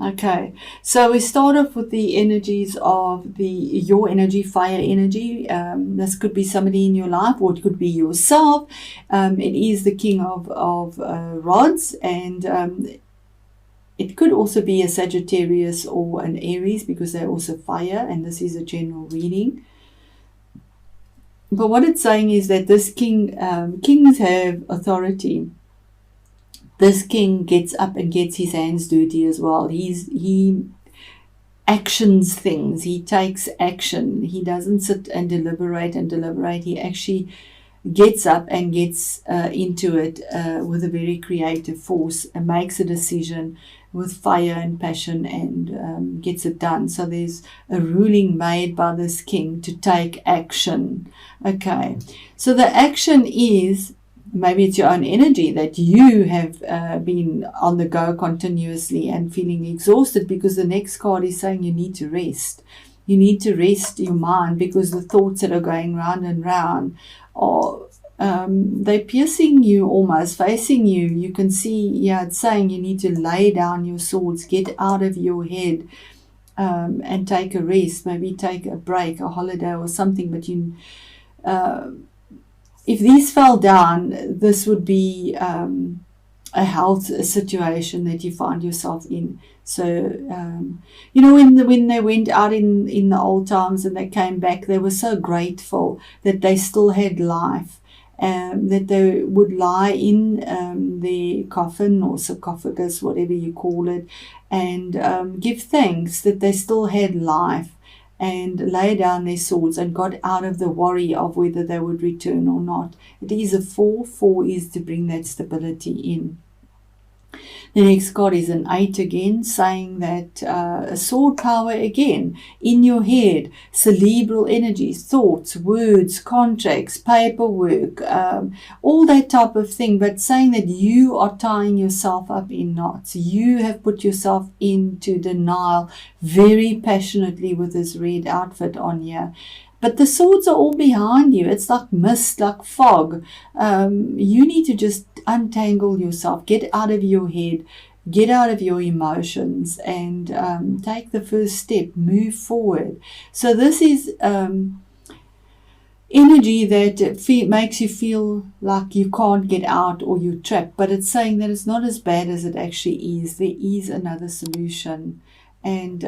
Okay, so we start off with the energies of your energy, fire energy. This could be somebody in your life, or it could be yourself. It is the king of rods, and it could also be a Sagittarius or an Aries, because they're also fire, and this is a general reading. But what it's saying is that this kings have authority. This king gets up and gets his hands dirty as well. He actions things. He takes action. He doesn't sit and deliberate. He actually gets up and gets into it with a very creative force, and makes a decision with fire and passion, and gets it done. So there's a ruling made by this king to take action. Okay, so the action is, maybe it's your own energy that you have been on the go continuously and feeling exhausted, because the next card is saying you need to rest. You need to rest your mind, because the thoughts that are going round and round are they're piercing you, almost facing you. You can see, it's saying you need to lay down your swords, get out of your head, and take a rest, maybe take a break, a holiday or something. But if these fell down, this would be a health situation that you find yourself in. So, when they went out in the old times and they came back, they were so grateful that they still had life, that they would lie in their coffin or sarcophagus, whatever you call it, and give thanks that they still had life, and lay down their swords and got out of the worry of whether they would return or not. It is a 4. 4 is to bring that stability in. The next card is an 8 again, saying that a sword power again in your head, cerebral energies, thoughts, words, contracts, paperwork, all that type of thing, but saying that you are tying yourself up in knots. You have put yourself into denial very passionately with this red outfit on here. But the swords are all behind you. It's like mist, like fog. You need to just untangle yourself, get out of your head, get out of your emotions, and take the first step, move forward. So this is energy that makes you feel like you can't get out or you're trapped, but it's saying that it's not as bad as it actually is. There is another solution. And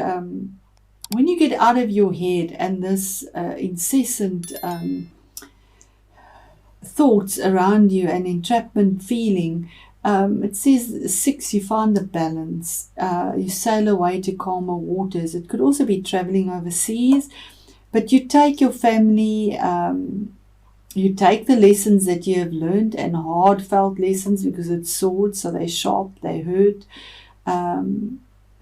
when you get out of your head and this incessant thoughts around you and entrapment feeling, it says 6, you find the balance. You sail away to calmer waters. It could also be traveling overseas, but you take your family, you take the lessons that you have learned, and heartfelt lessons, because it's swords, so they're sharp, they hurt.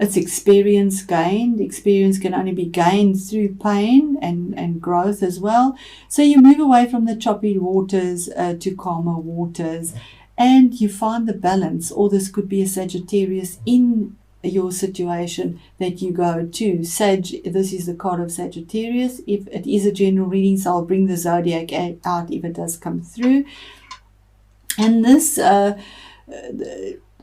It's experience gained. Experience can only be gained through pain and growth as well. So you move away from the choppy waters to calmer waters, and you find the balance. Or this could be a Sagittarius in your situation that you go to. This is the card of Sagittarius. If it is a general reading, so I'll bring the zodiac out if it does come through. And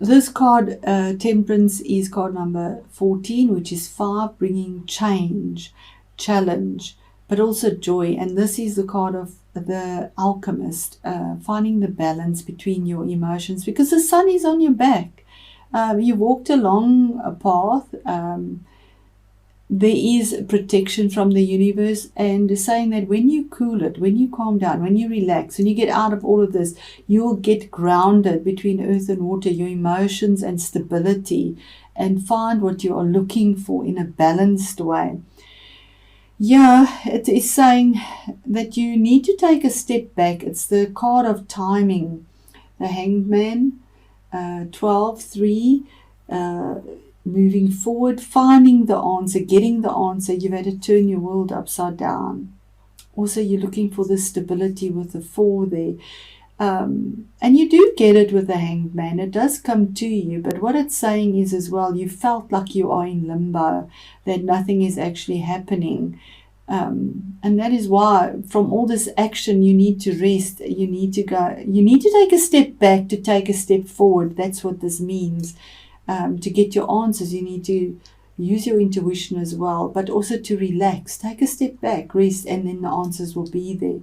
this card, Temperance, is card number 14, which is 5, bringing change, challenge, but also joy. And this is the card of the Alchemist, finding the balance between your emotions, because the sun is on your back. You walked along a path. There is protection from the universe, and saying that when you cool it, when you calm down, when you relax, when you get out of all of this, you'll get grounded between earth and water, your emotions and stability, and find what you are looking for in a balanced way. Yeah, it is saying that you need to take a step back. It's the card of timing, the Hanged Man, 12-3, moving forward, finding the answer, getting the answer. You've had to turn your world upside down. Also, you're looking for the stability with the 4 there. And you do get it with the Hanged Man. It does come to you. But what it's saying is as well, you felt like you are in limbo, that nothing is actually happening. And that is why from all this action, you need to rest. You need to take a step back to take a step forward. That's what this means. To get your answers, you need to use your intuition as well, but also to relax, take a step back, rest, and then the answers will be there.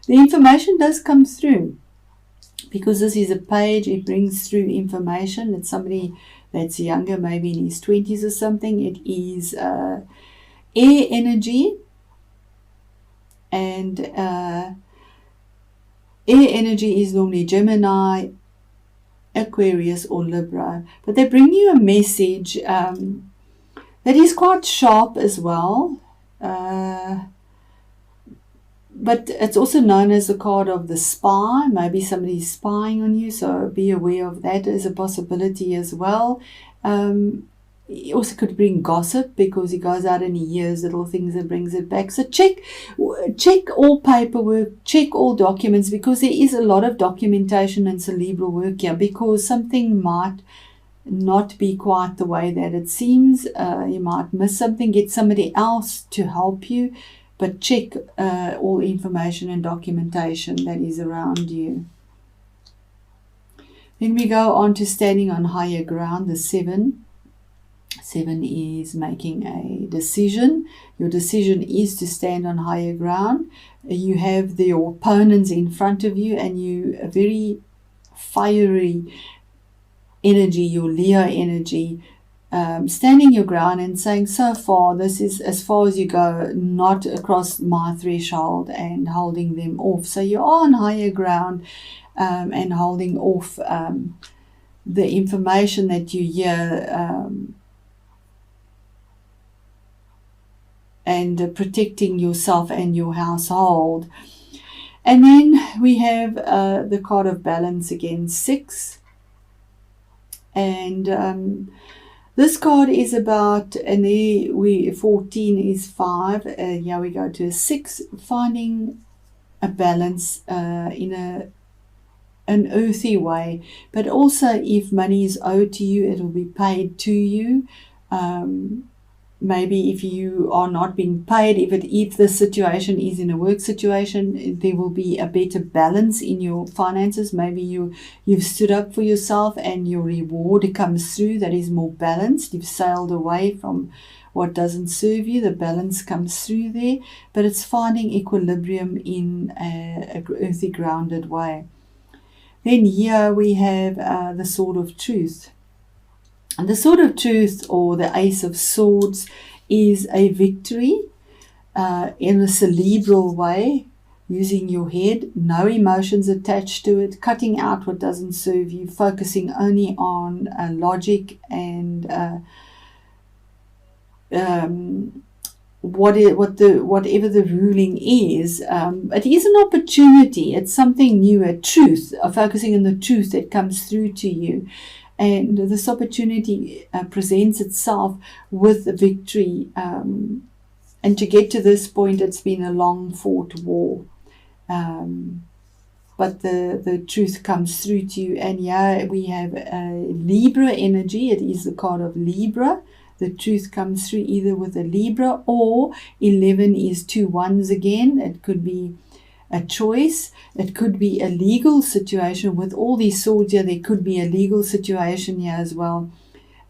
The information does come through because this is a page. It brings through information. It's somebody that's younger, maybe in his 20s or something. It is air energy, and air energy is normally Gemini, Aquarius, or Libra. But they bring you a message that is quite sharp as well. But it's also known as the card of the spy. Maybe somebody's spying on you, so be aware of that as a possibility as well. It also could bring gossip because he goes out and he hears little things and brings it back. So check all paperwork, check all documents, because there is a lot of documentation and cerebral work here, because something might not be quite the way that it seems. You might miss something, get somebody else to help you. But check all information and documentation that is around you. Then we go on to standing on higher ground, the 7. 7 is making a decision. Your decision is to stand on higher ground. You have your opponents in front of you, and you a very fiery energy, your Leo energy, standing your ground and saying, so far, this is as far as you go, not across my threshold, and holding them off. So you are on higher ground and holding off the information that you hear and protecting yourself and your household. And then we have the card of balance again, 6. And this card is about, and there 14 is 5. Here we go to a 6, finding a balance in an earthy way. But also, if money is owed to you, it will be paid to you. Maybe if you are not being paid, if the situation is in a work situation, there will be a better balance in your finances. Maybe you've stood up for yourself and your reward comes through that is more balanced. You've sailed away from what doesn't serve you. The balance comes through there, but it's finding equilibrium in a earthy, grounded way. Then here we have the Sword of Truth. And the Sword of Truth, or the Ace of Swords, is a victory in a cerebral way, using your head, no emotions attached to it, cutting out what doesn't serve you, focusing only on logic and whatever the ruling is. It is an opportunity. It's something new, a truth, focusing on the truth that comes through to you. And this opportunity presents itself with a victory. And to get to this point, it's been a long fought war. But the truth comes through to you. And yeah, we have Libra energy. It is the card of Libra. The truth comes through either with a Libra, or 11 is 2 1s again. It could be a choice. It could be a legal situation. With all these swords here, there could be a legal situation here as well.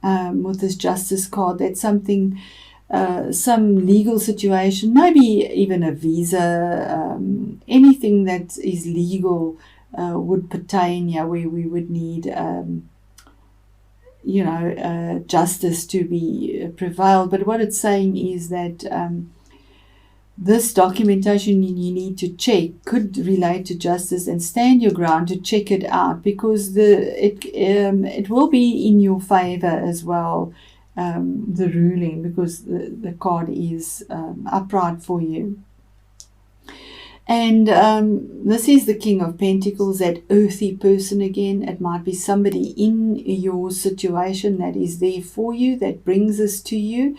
With this Justice card, that's something, some legal situation, maybe even a visa, anything that is legal would pertain here, where we would need justice to be prevailed. But what it's saying is that this documentation you need to check could relate to justice, and stand your ground to check it out, because it will be in your favor as well, the ruling, because the card is upright for you. And this is the King of Pentacles, that earthy person again. It might be somebody in your situation that is there for you, that brings this to you.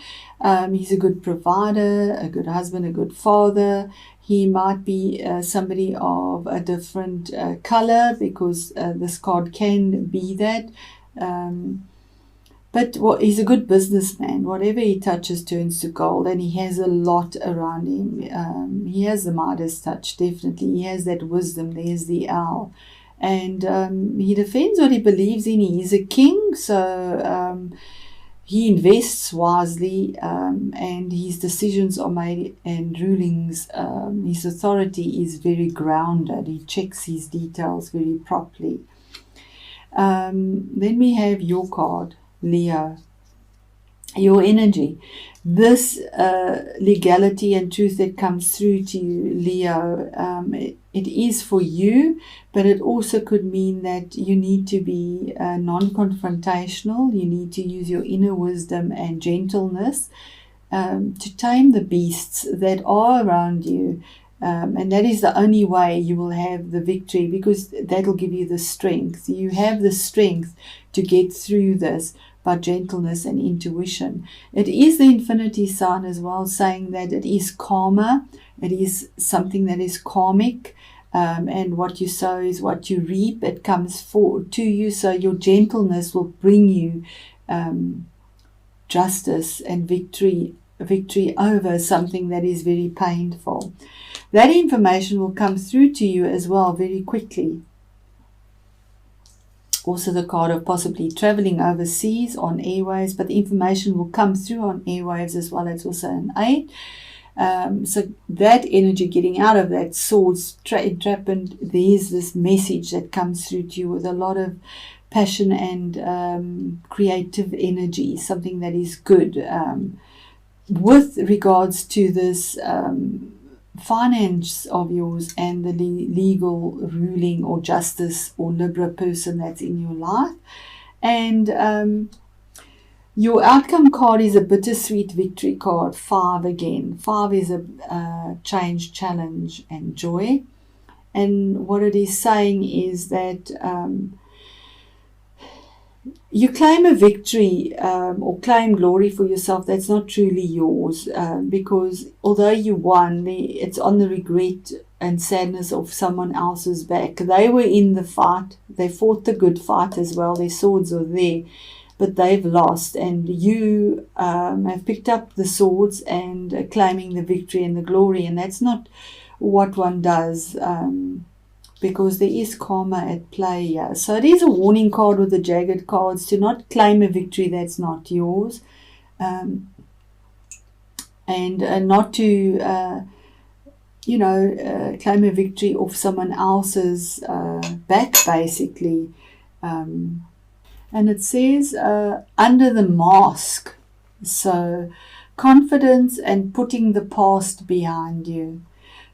He's a good provider, a good husband, a good father. He might be somebody of a different color, because this card can be that. But he's a good businessman. Whatever he touches turns to gold, and he has a lot around him. He has the Midas touch, definitely. He has that wisdom. There's the owl. and he defends what he believes in. He is a king, so he invests wisely, and his decisions are made and rulings. His authority is very grounded. He checks his details very properly. Then we have your card, Leo. Your energy. This legality and truth that comes through to you, Leo, it is for you, but it also could mean that you need to be non-confrontational. You need to use your inner wisdom and gentleness to tame the beasts that are around you. And that is the only way you will have the victory, because that'll give you the strength. You have the strength to get through this by gentleness and intuition. It is the infinity sign as well, saying that it is karma. It is something that is karmic, and what you sow is what you reap. It comes forward to you, so your gentleness will bring you justice and victory over something that is very painful. That information will come through to you as well very quickly. Also the card of possibly traveling overseas on airwaves, but the information will come through on airwaves as well. It's also an 8. So that energy, getting out of that swords entrapment, there's this message that comes through to you with a lot of passion and creative energy, something that is good. With regards to this finance of yours and the legal ruling or justice or Libra person that's in your life. And your outcome card is a bittersweet victory card, 5 again. 5 is a change, challenge and joy. And what it is saying is that you claim a victory or claim glory for yourself that's not truly yours, because although you won, it's on the regret and sadness of someone else's back. They were in the fight. They fought the good fight as well. Their swords are there, but they've lost. And you have picked up the swords and claiming the victory and the glory. And that's not what one does, because there is karma at play here. So it is a warning card with the jagged cards to not claim a victory that's not yours, and not to, claim a victory off someone else's back, basically. And it says under the mask, so confidence and putting the past behind you.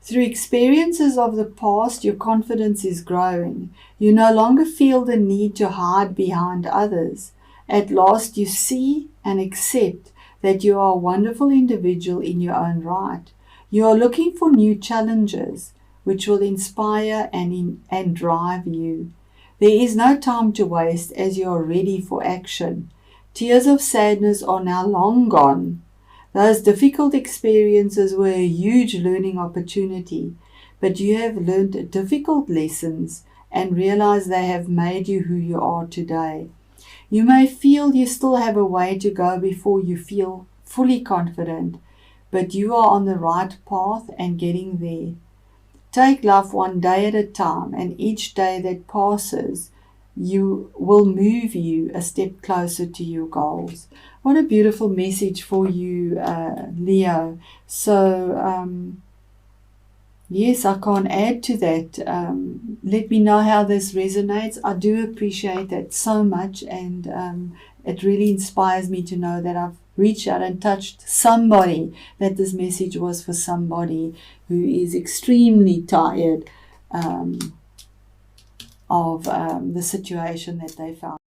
Through experiences of the past, your confidence is growing. You no longer feel the need to hide behind others. At last, you see and accept that you are a wonderful individual in your own right. You are looking for new challenges which will inspire and drive you. There is no time to waste as you are ready for action. Tears of sadness are now long gone. Those difficult experiences were a huge learning opportunity, but you have learned difficult lessons and realize they have made you who you are today. You may feel you still have a way to go before you feel fully confident, but you are on the right path and getting there. Take life one day at a time, and each day that passes will move you a step closer to your goals. What a beautiful message for you, Leo. So, yes, I can't add to that. Let me know how this resonates. I do appreciate that so much, and it really inspires me to know that I've reached out and touched somebody, that this message was for somebody who is extremely tired of the situation that they found.